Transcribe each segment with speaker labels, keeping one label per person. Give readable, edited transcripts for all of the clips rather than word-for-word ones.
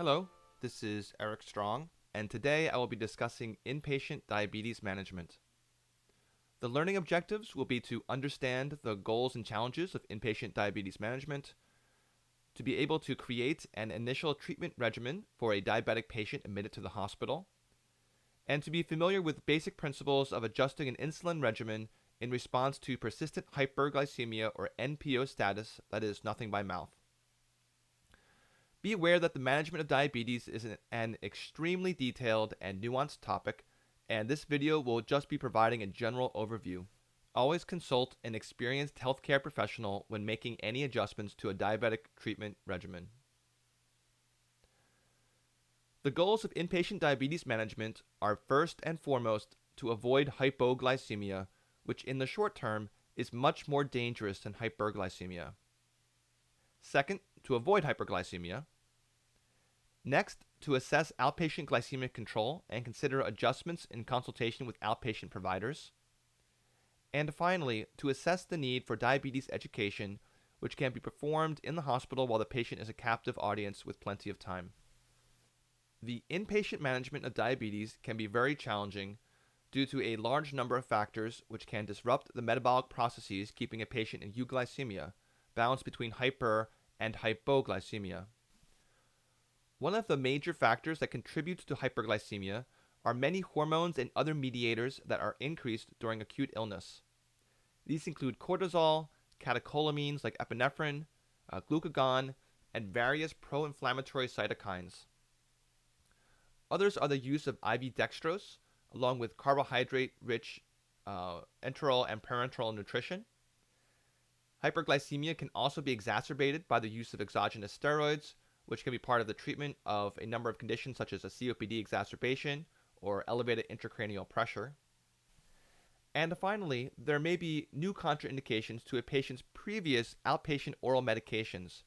Speaker 1: Hello, this is Eric Strong, and today I will be discussing inpatient diabetes management. The learning objectives will be to understand the goals and challenges of inpatient diabetes management, to be able to create an initial treatment regimen for a diabetic patient admitted to the hospital, and to be familiar with basic principles of adjusting an insulin regimen in response to persistent hyperglycemia or NPO status, that is, nothing by mouth. Be aware that the management of diabetes is an extremely detailed and nuanced topic, and this video will just be providing a general overview. Always consult an experienced healthcare professional when making any adjustments to a diabetic treatment regimen. The goals of inpatient diabetes management are first and foremost to avoid hypoglycemia, which in the short term is much more dangerous than hyperglycemia. Second, to avoid hyperglycemia. Next, to assess outpatient glycemic control and consider adjustments in consultation with outpatient providers. And finally, to assess the need for diabetes education, which can be performed in the hospital while the patient is a captive audience with plenty of time. The inpatient management of diabetes can be very challenging due to a large number of factors which can disrupt the metabolic processes keeping a patient in euglycemia, balanced between hyper and hypoglycemia. One of the major factors that contributes to hyperglycemia are many hormones and other mediators that are increased during acute illness. These include cortisol, catecholamines like epinephrine, glucagon, and various pro-inflammatory cytokines. Others are the use of IV dextrose, along with carbohydrate-rich enteral and parenteral nutrition. Hyperglycemia can also be exacerbated by the use of exogenous steroids, which can be part of the treatment of a number of conditions such as a COPD exacerbation or elevated intracranial pressure. And finally, there may be new contraindications to a patient's previous outpatient oral medications.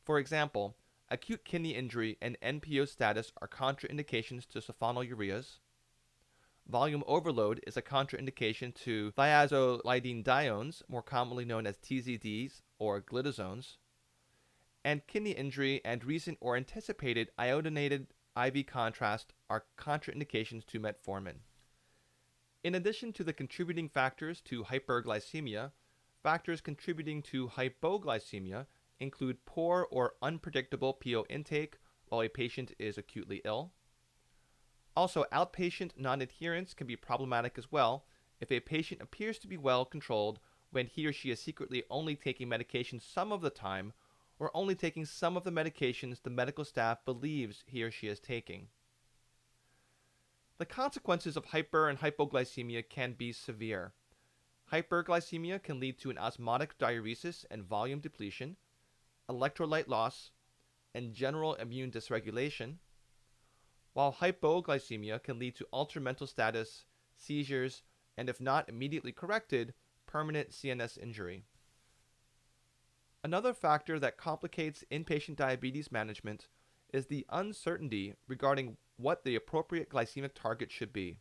Speaker 1: For example, acute kidney injury and NPO status are contraindications to sulfonylureas. Volume overload is a contraindication to thiazolidinediones, more commonly known as TZDs or glitazones. And kidney injury and recent or anticipated iodinated IV contrast are contraindications to metformin. In addition to the contributing factors to hyperglycemia, factors contributing to hypoglycemia include poor or unpredictable PO intake while a patient is acutely ill. Also, outpatient non-adherence can be problematic as well if a patient appears to be well controlled when he or she is secretly only taking medication some of the time or only taking some of the medications the medical staff believes he or she is taking. The consequences of hyper and hypoglycemia can be severe. Hyperglycemia can lead to an osmotic diuresis and volume depletion, electrolyte loss, and general immune dysregulation, while hypoglycemia can lead to altered mental status, seizures, and if not immediately corrected, permanent CNS injury. Another factor that complicates inpatient diabetes management is the uncertainty regarding what the appropriate glycemic target should be.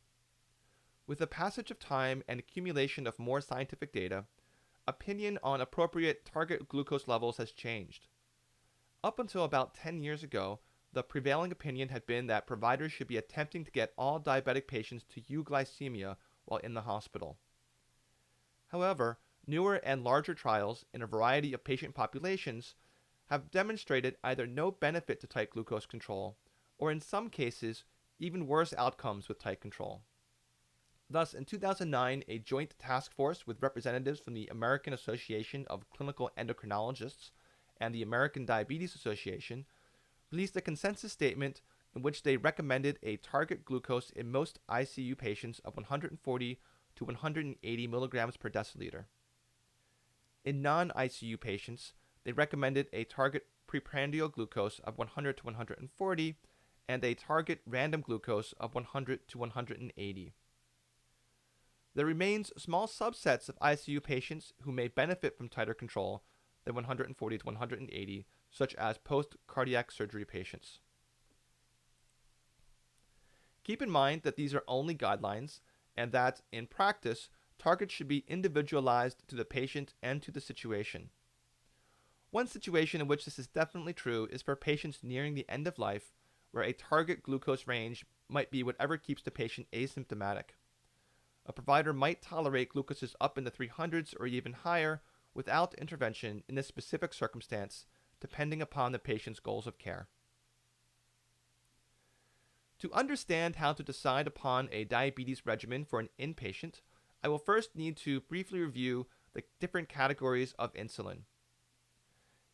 Speaker 1: With the passage of time and accumulation of more scientific data, opinion on appropriate target glucose levels has changed. Up until about 10 years ago, the prevailing opinion had been that providers should be attempting to get all diabetic patients to euglycemia while in the hospital. However, newer and larger trials in a variety of patient populations have demonstrated either no benefit to tight glucose control, or in some cases, even worse outcomes with tight control. Thus, in 2009, a joint task force with representatives from the American Association of Clinical Endocrinologists and the American Diabetes Association released a consensus statement in which they recommended a target glucose in most ICU patients of 140 to 180 milligrams per deciliter. In non-ICU patients, they recommended a target preprandial glucose of 100 to 140 and a target random glucose of 100 to 180. There remains small subsets of ICU patients who may benefit from tighter control than 140 to 180, such as post-cardiac surgery patients. Keep in mind that these are only guidelines and that, in practice, targets should be individualized to the patient and to the situation. One situation in which this is definitely true is for patients nearing the end of life, where a target glucose range might be whatever keeps the patient asymptomatic. A provider might tolerate glucoses up in the 300s or even higher without intervention in this specific circumstance, depending upon the patient's goals of care. To understand how to decide upon a diabetes regimen for an inpatient, I will first need to briefly review the different categories of insulin.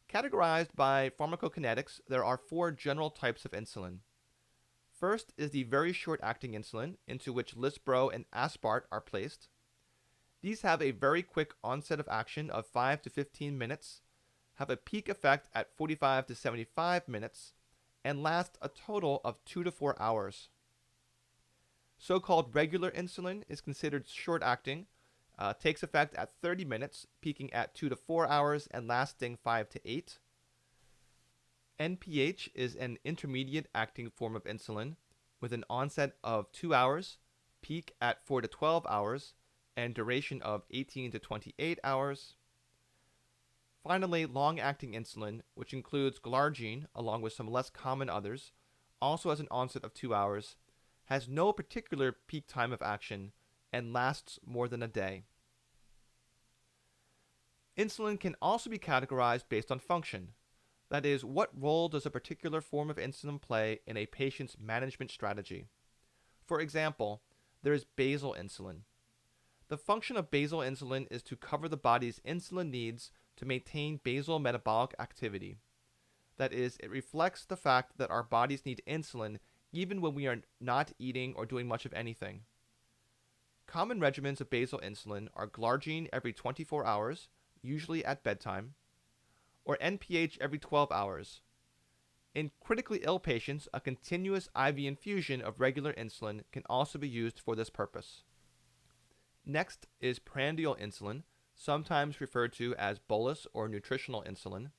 Speaker 1: Categorized by pharmacokinetics, there are 4 general types of insulin. First is the very short-acting insulin, into which Lispro and Aspart are placed. These have a very quick onset of action of 5 to 15 minutes, have a peak effect at 45 to 75 minutes, and last a total of 2 to 4 hours. So-called regular insulin is considered short-acting, takes effect at 30 minutes, peaking at 2 to 4 hours and lasting 5 to 8. NPH is an intermediate acting form of insulin with an onset of 2 hours, peak at 4 to 12 hours, and duration of 18 to 28 hours. Finally, long-acting insulin, which includes glargine along with some less common others, also has an onset of 2 hours, has no particular peak time of action, and lasts more than a day. Insulin can also be categorized based on function. That is, what role does a particular form of insulin play in a patient's management strategy? For example, there is basal insulin. The function of basal insulin is to cover the body's insulin needs to maintain basal metabolic activity. That is, it reflects the fact that our bodies need insulin even when we are not eating or doing much of anything. Common regimens of basal insulin are glargine every 24 hours, usually at bedtime, or NPH every 12 hours. In critically ill patients, a continuous IV infusion of regular insulin can also be used for this purpose. Next is prandial insulin, sometimes referred to as bolus or nutritional insulin.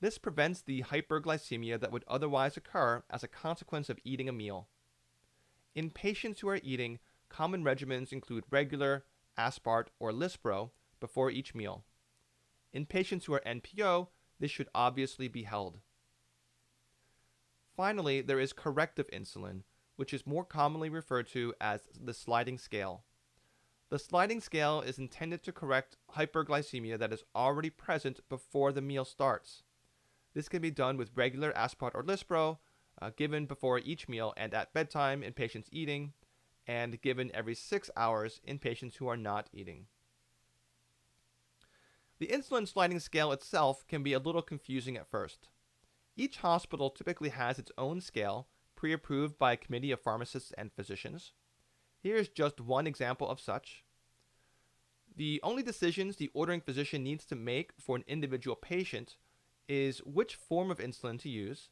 Speaker 1: This prevents the hyperglycemia that would otherwise occur as a consequence of eating a meal. In patients who are eating, common regimens include regular, Aspart, or Lispro before each meal. In patients who are NPO, this should obviously be held. Finally, there is corrective insulin, which is more commonly referred to as the sliding scale. The sliding scale is intended to correct hyperglycemia that is already present before the meal starts. This can be done with regular Aspart or Lispro, given before each meal and at bedtime in patients eating, and given every 6 hours in patients who are not eating. The insulin sliding scale itself can be a little confusing at first. Each hospital typically has its own scale, pre-approved by a committee of pharmacists and physicians. Here is just one example of such. The only decisions the ordering physician needs to make for an individual patient is which form of insulin to use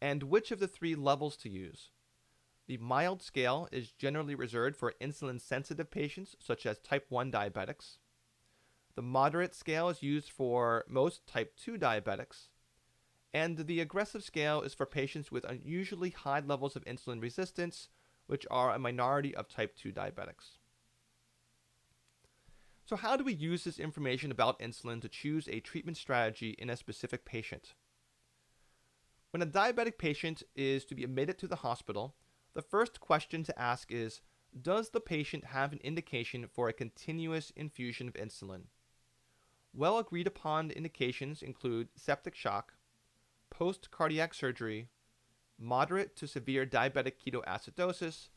Speaker 1: and which of the 3 levels to use. The mild scale is generally reserved for insulin-sensitive patients, such as type 1 diabetics. The moderate scale is used for most type 2 diabetics, and the aggressive scale is for patients with unusually high levels of insulin resistance, which are a minority of type 2 diabetics. So how do we use this information about insulin to choose a treatment strategy in a specific patient? When a diabetic patient is to be admitted to the hospital, the first question to ask is, does the patient have an indication for a continuous infusion of insulin? Well agreed upon indications include septic shock, post-cardiac surgery, moderate to severe diabetic ketoacidosis,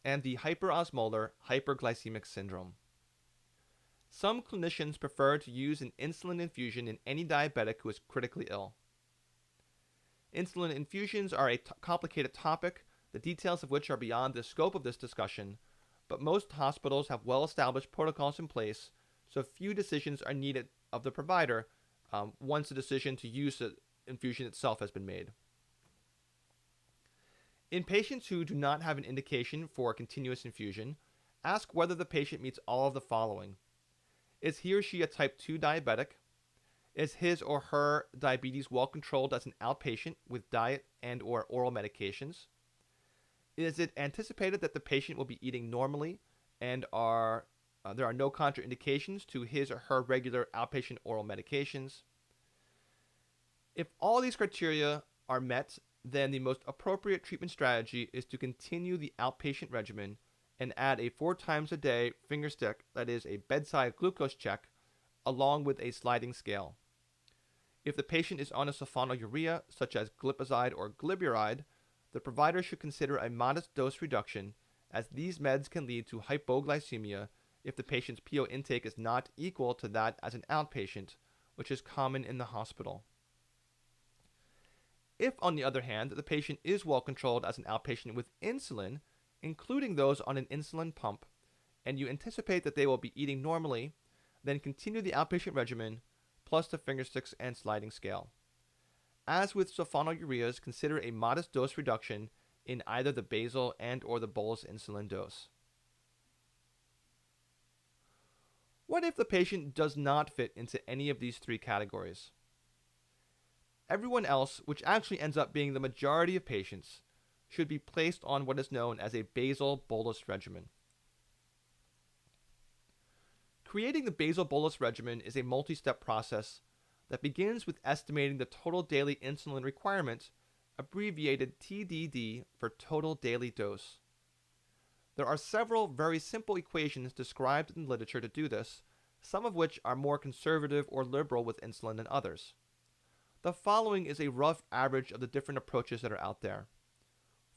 Speaker 1: and the hyperosmolar hyperglycemic syndrome. Some clinicians prefer to use an insulin infusion in any diabetic who is critically ill. Insulin infusions are a complicated topic, the details of which are beyond the scope of this discussion, but most hospitals have well-established protocols in place, so few decisions are needed of the provider once the decision to use the infusion itself has been made. In patients who do not have an indication for continuous infusion, ask whether the patient meets all of the following. Is he or she a type 2 diabetic? Is his or her diabetes well controlled as an outpatient with diet and or oral medications? Is it anticipated that the patient will be eating normally and there are no contraindications to his or her regular outpatient oral medications? If all these criteria are met, then the most appropriate treatment strategy is to continue the outpatient regimen and add a 4 times a day finger stick, that is a bedside glucose check, along with a sliding scale. If the patient is on a sulfonylurea, such as glipizide or glyburide, the provider should consider a modest dose reduction, as these meds can lead to hypoglycemia if the patient's PO intake is not equal to that as an outpatient, which is common in the hospital. If, on the other hand, the patient is well controlled as an outpatient with insulin, including those on an insulin pump, and you anticipate that they will be eating normally, then continue the outpatient regimen plus the finger sticks and sliding scale. As with sulfonylureas, consider a modest dose reduction in either the basal and or the bolus insulin dose. What if the patient does not fit into any of these 3 categories? Everyone else, which actually ends up being the majority of patients, should be placed on what is known as a basal bolus regimen. Creating the basal bolus regimen is a multi-step process that begins with estimating the total daily insulin requirement, abbreviated TDD for total daily dose. There are several very simple equations described in the literature to do this, some of which are more conservative or liberal with insulin than others. The following is a rough average of the different approaches that are out there.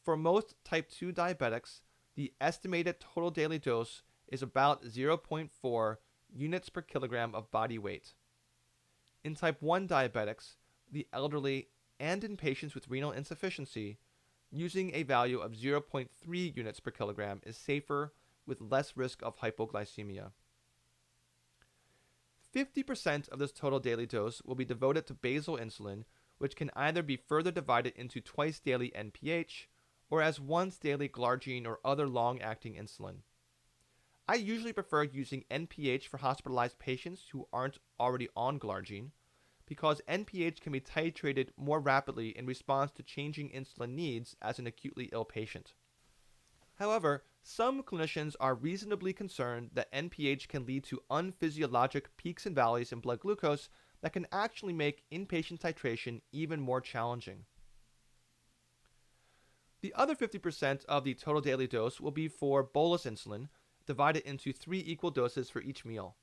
Speaker 1: For most type 2 diabetics, the estimated total daily dose is about 0.4 units per kilogram of body weight. In type 1 diabetics, the elderly, and in patients with renal insufficiency, using a value of 0.3 units per kilogram is safer with less risk of hypoglycemia. 50% of this total daily dose will be devoted to basal insulin, which can either be further divided into twice daily NPH or as once daily glargine or other long-acting insulin. I usually prefer using NPH for hospitalized patients who aren't already on glargine, because NPH can be titrated more rapidly in response to changing insulin needs as an acutely ill patient. However, some clinicians are reasonably concerned that NPH can lead to unphysiologic peaks and valleys in blood glucose that can actually make inpatient titration even more challenging. The other 50% of the total daily dose will be for bolus insulin, divided into 3 equal doses for each meal.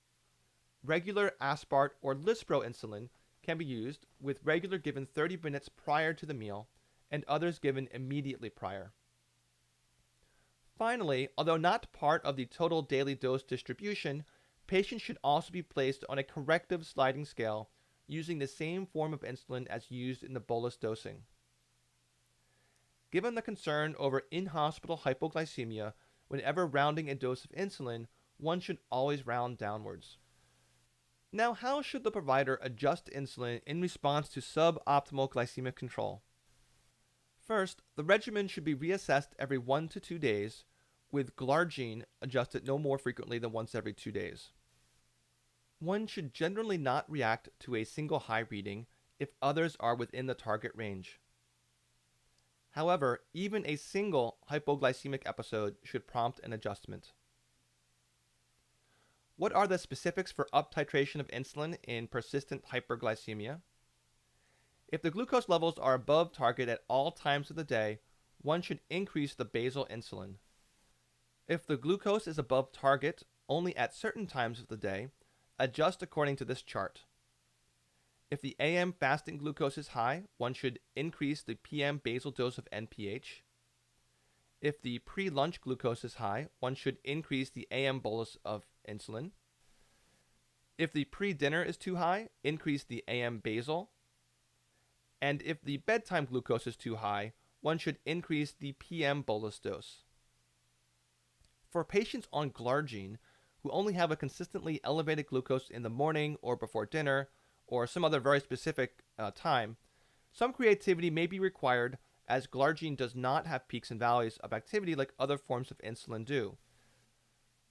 Speaker 1: Regular aspart or lispro insulin can be used, with regular given 30 minutes prior to the meal and others given immediately prior. Finally, although not part of the total daily dose distribution, patients should also be placed on a corrective sliding scale using the same form of insulin as used in the bolus dosing. Given the concern over in-hospital hypoglycemia, whenever rounding a dose of insulin, one should always round downwards. Now, how should the provider adjust insulin in response to suboptimal glycemic control? First, the regimen should be reassessed every 1 to 2 days, with glargine adjusted no more frequently than once every 2 days. One should generally not react to a single high reading if others are within the target range. However, even a single hypoglycemic episode should prompt an adjustment. What are the specifics for up-titration of insulin in persistent hyperglycemia? If the glucose levels are above target at all times of the day, one should increase the basal insulin. If the glucose is above target only at certain times of the day, adjust according to this chart. If the AM fasting glucose is high, one should increase the PM basal dose of NPH. If the pre-lunch glucose is high, one should increase the AM bolus of insulin. If the pre-dinner is too high, increase the AM basal. And if the bedtime glucose is too high, one should increase the PM bolus dose. For patients on glargine who only have a consistently elevated glucose in the morning or before dinner, or some other very specific time, some creativity may be required, as glargine does not have peaks and valleys of activity like other forms of insulin do.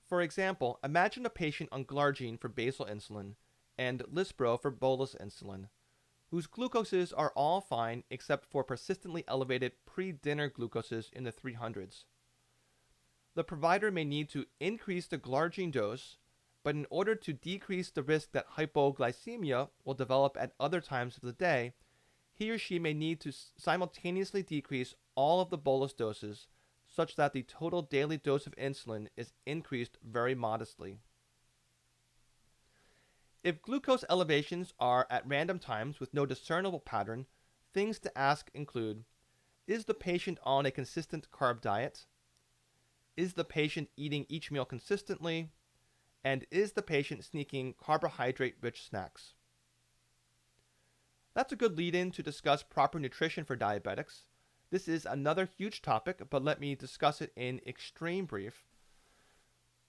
Speaker 1: For example, imagine a patient on glargine for basal insulin and lispro for bolus insulin, whose glucoses are all fine except for persistently elevated pre-dinner glucoses in the 300s. The provider may need to increase the glargine dose, but in order to decrease the risk that hypoglycemia will develop at other times of the day, he or she may need to simultaneously decrease all of the bolus doses such that the total daily dose of insulin is increased very modestly. If glucose elevations are at random times with no discernible pattern, things to ask include: is the patient on a consistent carb diet? Is the patient eating each meal consistently? And is the patient sneaking carbohydrate-rich snacks? That's a good lead-in to discuss proper nutrition for diabetics. This is another huge topic, but let me discuss it in extreme brief.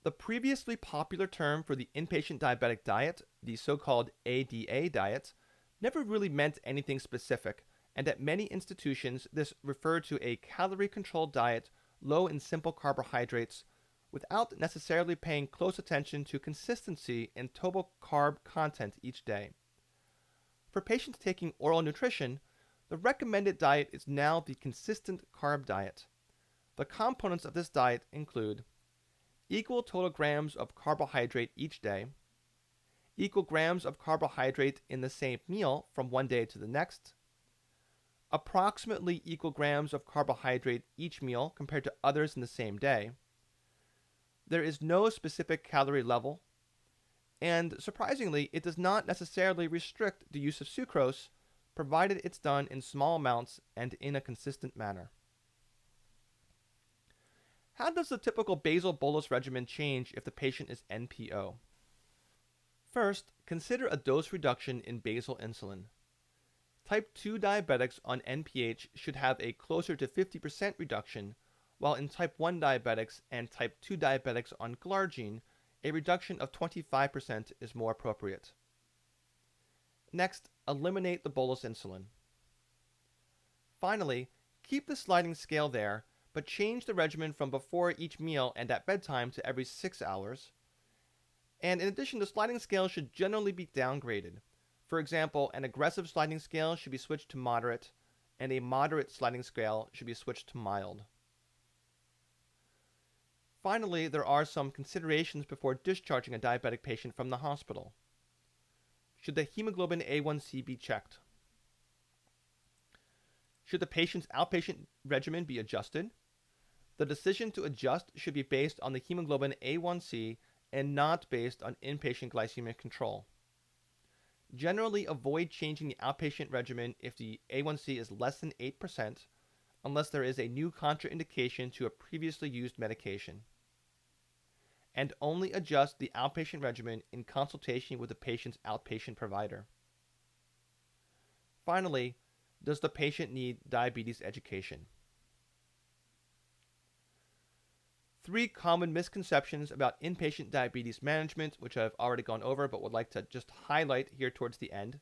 Speaker 1: The previously popular term for the inpatient diabetic diet, the so-called ADA diet, never really meant anything specific, and at many institutions this referred to a calorie-controlled diet low in simple carbohydrates without necessarily paying close attention to consistency in total carb content each day. For patients taking oral nutrition, the recommended diet is now the consistent carb diet. The components of this diet include equal total grams of carbohydrate each day, equal grams of carbohydrate in the same meal from one day to the next, approximately equal grams of carbohydrate each meal compared to others in the same day. There is no specific calorie level, and surprisingly, it does not necessarily restrict the use of sucrose, provided it's done in small amounts and in a consistent manner. How does the typical basal bolus regimen change if the patient is NPO? First, consider a dose reduction in basal insulin. Type 2 diabetics on NPH should have a closer to 50% reduction, while in type 1 diabetics and type 2 diabetics on glargine, a reduction of 25% is more appropriate. Next, eliminate the bolus insulin. Finally, keep the sliding scale there, but change the regimen from before each meal and at bedtime to every 6 hours. And in addition, the sliding scale should generally be downgraded. For example, an aggressive sliding scale should be switched to moderate, and a moderate sliding scale should be switched to mild. Finally, there are some considerations before discharging a diabetic patient from the hospital. Should the hemoglobin A1C be checked? Should the patient's outpatient regimen be adjusted? The decision to adjust should be based on the hemoglobin A1C and not based on inpatient glycemic control. Generally, avoid changing the outpatient regimen if the A1C is less than 8%, unless there is a new contraindication to a previously used medication. And only adjust the outpatient regimen in consultation with the patient's outpatient provider. Finally, does the patient need diabetes education? 3 common misconceptions about inpatient diabetes management, which I've already gone over but would like to just highlight here towards the end.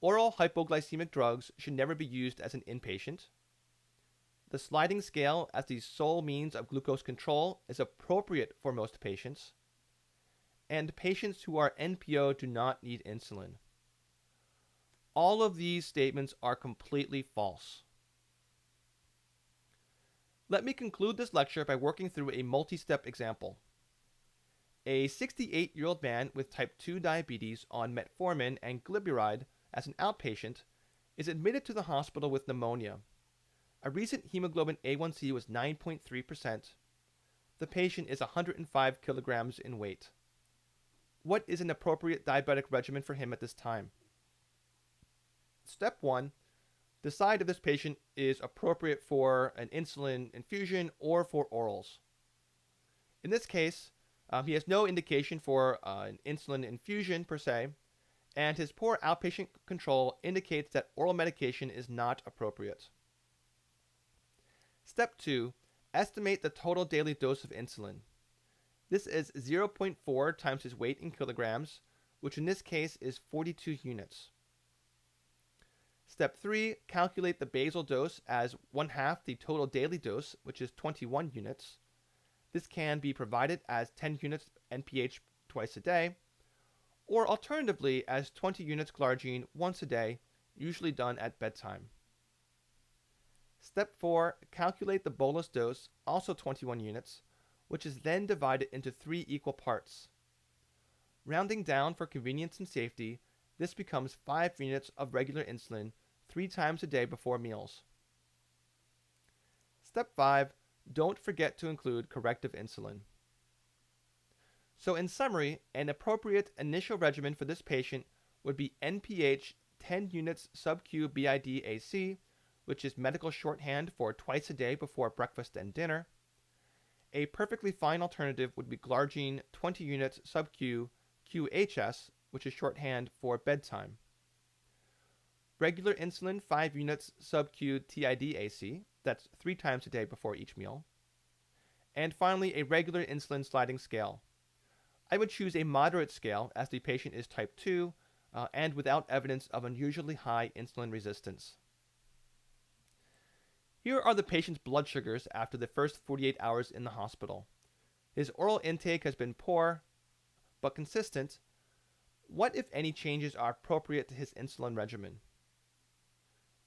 Speaker 1: Oral hypoglycemic drugs should never be used as an inpatient. The sliding scale as the sole means of glucose control is appropriate for most patients. And patients who are NPO do not need insulin. All of these statements are completely false. Let me conclude this lecture by working through a multi-step example. A 68-year-old man with type 2 diabetes on metformin and glyburide as an outpatient is admitted to the hospital with pneumonia. A recent hemoglobin A1C was 9.3%. The patient is 105 kilograms in weight. What is an appropriate diabetic regimen for him at this time? Step 1. Decide if this patient is appropriate for an insulin infusion or for orals. In this case, he has no indication for an insulin infusion per se, and his poor outpatient control indicates that oral medication is not appropriate. Step 2. Estimate the total daily dose of insulin. This is 0.4 times his weight in kilograms, which in this case is 42 units. Step 3. Calculate the basal dose as 1/2 the total daily dose, which is 21 units. This can be provided as 10 units NPH twice a day, or alternatively as 20 units glargine once a day, usually done at bedtime. Step 4. Calculate the bolus dose, also 21 units, which is then divided into 3 equal parts. Rounding down for convenience and safety, this becomes 5 units of regular insulin, 3 times a day before meals. Step 5. Don't forget to include corrective insulin. So in summary, an appropriate initial regimen for this patient would be NPH 10 units sub-Q BID AC, which is medical shorthand for twice a day before breakfast and dinner. A perfectly fine alternative would be glargine 20 units sub-Q QHS, which is shorthand for bedtime. Regular insulin 5 units sub-Q TID AC, that's 3 times a day before each meal. And finally, a regular insulin sliding scale. I would choose a moderate scale as the patient is type 2 and without evidence of unusually high insulin resistance. Here are the patient's blood sugars after the first 48 hours in the hospital. His oral intake has been poor, but consistent. What, if any, changes are appropriate to his insulin regimen?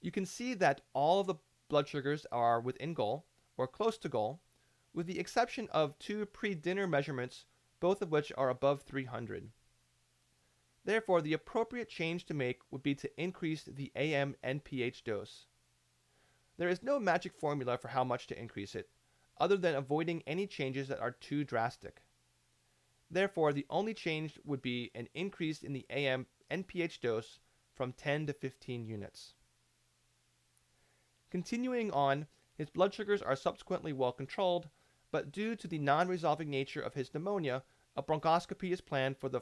Speaker 1: You can see that all of the blood sugars are within goal, or close to goal, with the exception of 2 pre-dinner measurements, both of which are above 300. Therefore, the appropriate change to make would be to increase the AM NPH dose. There is no magic formula for how much to increase it, other than avoiding any changes that are too drastic. Therefore, the only change would be an increase in the AM NPH dose from 10 to 15 units. Continuing on, his blood sugars are subsequently well controlled, but due to the non-resolving nature of his pneumonia, a bronchoscopy is planned for the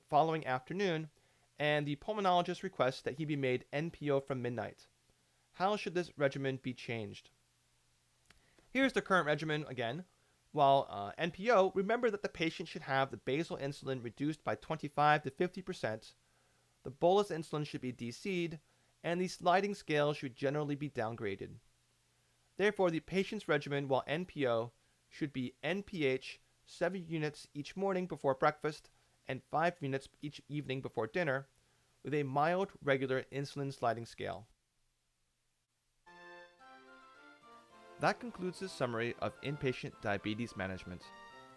Speaker 1: following afternoon, and the pulmonologist requests that he be made NPO from midnight. How should this regimen be changed? Here's the current regimen again. While NPO, remember that the patient should have the basal insulin reduced by 25 to 50%, the bolus insulin should be DC'd, and the sliding scale should generally be downgraded. Therefore, the patient's regimen while NPO should be NPH 7 units each morning before breakfast and 5 units each evening before dinner, with a mild regular insulin sliding scale. That concludes the summary of inpatient diabetes management.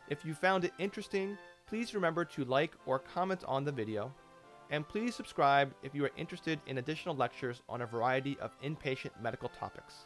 Speaker 1: If you found it interesting, please remember to like or comment on the video, and please subscribe if you are interested in additional lectures on a variety of inpatient medical topics.